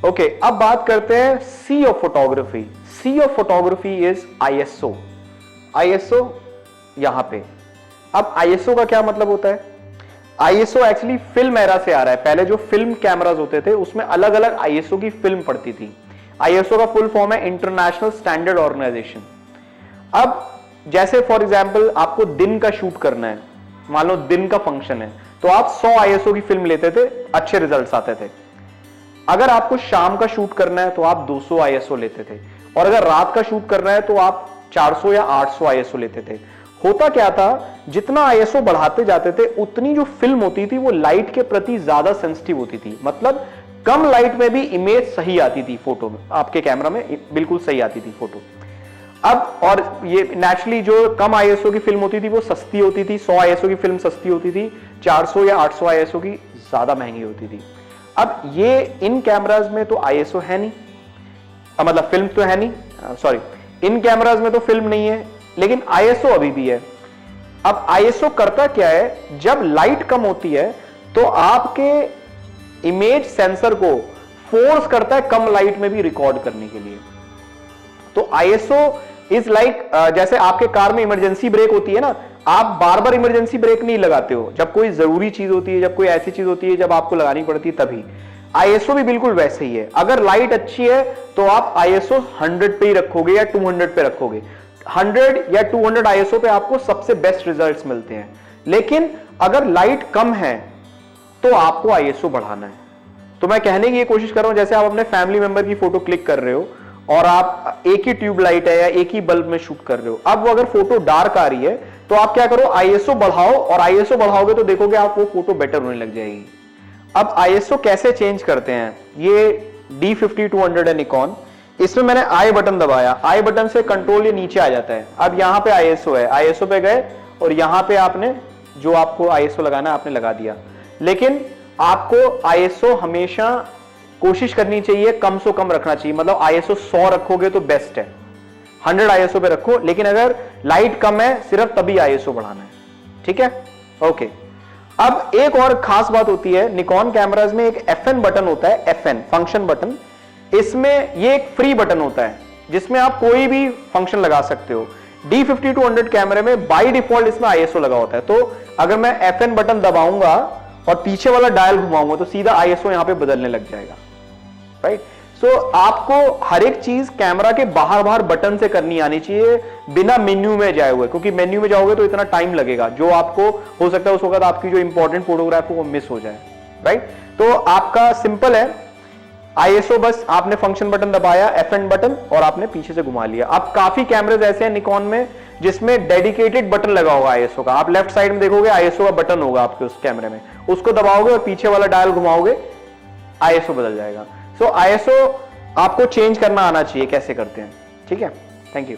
Okay, अब बात करते हैं C of photography. C of photography is ISO. ISO यहां पे, अब आईएसओ का क्या मतलब होता है? आईएसओ एक्चुअली फिल्म एरा से आ रहा है। पहले जो फिल्म कैमरास होते थे उसमें अलग अलग आईएसओ की फिल्म पड़ती थी। आईएसओ का फुल फॉर्म है इंटरनेशनल स्टैंडर्ड ऑर्गेनाइजेशन। अब जैसे फॉर एग्जांपल आपको दिन का शूट करना है, मान लो दिन का फंक्शन है, तो आप 100 आईएसओ की फिल्म लेते थे, अच्छे रिजल्ट्स आते थे। अगर आपको शाम का शूट करना है तो आप 200 आईएसओ लेते थे, और अगर रात का शूट करना है तो आप 400 या 800 आईएसओ लेते थे। होता क्या था, जितना आईएसओ बढ़ाते जाते थे उतनी जो फिल्म होती थी वो लाइट के प्रति ज्यादा सेंसिटिव होती थी। मतलब कम लाइट में भी इमेज सही आती थी, फोटो में आपके कैमरा में बिल्कुल सही आती थी फोटो। अब और ये नेचुरली जो कम आईएसओ की फिल्म होती थी वो सस्ती होती थी। 100 आईएसओ की फिल्म सस्ती होती थी, 400 या 800 आईएसओ की ज्यादा महंगी होती थी। अब ये इन कैमराज में तो आईएसओ है नहीं, मतलब फिल्म तो है नहीं, सॉरी, इन कैमराज में तो फिल्म नहीं है, लेकिन आईएसओ अभी भी है। अब आईएसओ करता क्या है, जब लाइट कम होती है तो आपके इमेज सेंसर को फोर्स करता है कम लाइट में भी रिकॉर्ड करने के लिए। तो आईएसओ इज लाइक, जैसे आपके कार में इमरजेंसी ब्रेक होती है ना, आप बार बार इमरजेंसी ब्रेक नहीं लगाते हो, जब कोई जरूरी चीज होती है, जब कोई ऐसी चीज होती है जब आपको लगानी पड़ती है तभी। आईएसओ भी बिल्कुल वैसे ही है। अगर लाइट अच्छी है तो आप आईएसओ 100 पे ही रखोगे या 200 पे रखोगे। 100 या 200 आईएसओ पे आपको सबसे बेस्ट रिजल्ट्स मिलते हैं। लेकिन अगर लाइट कम है तो आपको आईएसओ बढ़ाना है। तो मैं कहने की ये कोशिश कर रहा हूं, जैसे आप अपने फैमिली मेंबर की फोटो क्लिक कर रहे हो और आप एक ही ट्यूब लाइट है या एक ही बल्ब में शूट कर रहे हो, अब वो अगर फोटो डार्क आ रही है तो आप क्या करो, आईएसओ बढ़ाओ, और आईएसओ बढ़ाओगे तो देखोगे आप वो फोटो बेटर होने लग जाएगी। अब आईएसओ कैसे चेंज करते हैं, ये D50-200 है निकॉन, इसमें मैंने आई बटन दबाया, आई बटन से कंट्रोल ये नीचे आ जाता है। अब यहां पे आईएसओ है, आईएसओ पे गए और यहां पे आपने जो आपको आईएसओ लगाना है आपने लगा दिया। लेकिन आपको आईएसओ हमेशा कोशिश करनी चाहिए कम से कम रखना चाहिए, मतलब आईएसओ 100 रखोगे तो बेस्ट है, 100 आईएसओ पे रखो। लेकिन अगर लाइट कम है सिर्फ तभी आईएसओ बढ़ाना है, ठीक है, ओके। अब एक और खास बात होती है, निकॉन कैमराज में एक FN बटन होता है, FN फंक्शन बटन। इसमें ये एक फ्री बटन होता है जिसमें आप कोई भी फंक्शन लगा सकते हो। D50-200 कैमरे में बाय डिफॉल्ट इसमें आईएसओ लगा होता है, तो अगर मैं FN बटन दबाऊंगा और पीछे वाला डायल घुमाऊंगा तो सीधा आईएसओ यहां पे बदलने लग जाएगा, राइट। सो आपको हर एक चीज कैमरा के बाहर बाहर बटन से करनी आनी चाहिए, बिना मेन्यू में जाए हुए, क्योंकि मेन्यू में जाओगे तो इतना टाइम लगेगा, जो आपको हो सकता है उस वक्त आपकी जो इंपॉर्टेंट फोटोग्राफ है वो मिस हो जाए, राइट। तो आपका सिंपल है, आईएसओ बस आपने फंक्शन बटन दबाया, FN बटन, और आपने पीछे से घुमा लिया। अब काफी कैमरेज ऐसे हैं निकॉन में जिसमें डेडिकेटेड बटन लगा होगा आईएसओ का। आप लेफ्ट साइड में देखोगे आईएसओ का बटन होगा आपके उस कैमरे में, उसको दबाओगे और पीछे वाला डायल घुमाओगे, आईएसओ बदल जाएगा। सो आईएसओ आपको चेंज करना आना चाहिए, कैसे करते हैं, ठीक है। Thank you.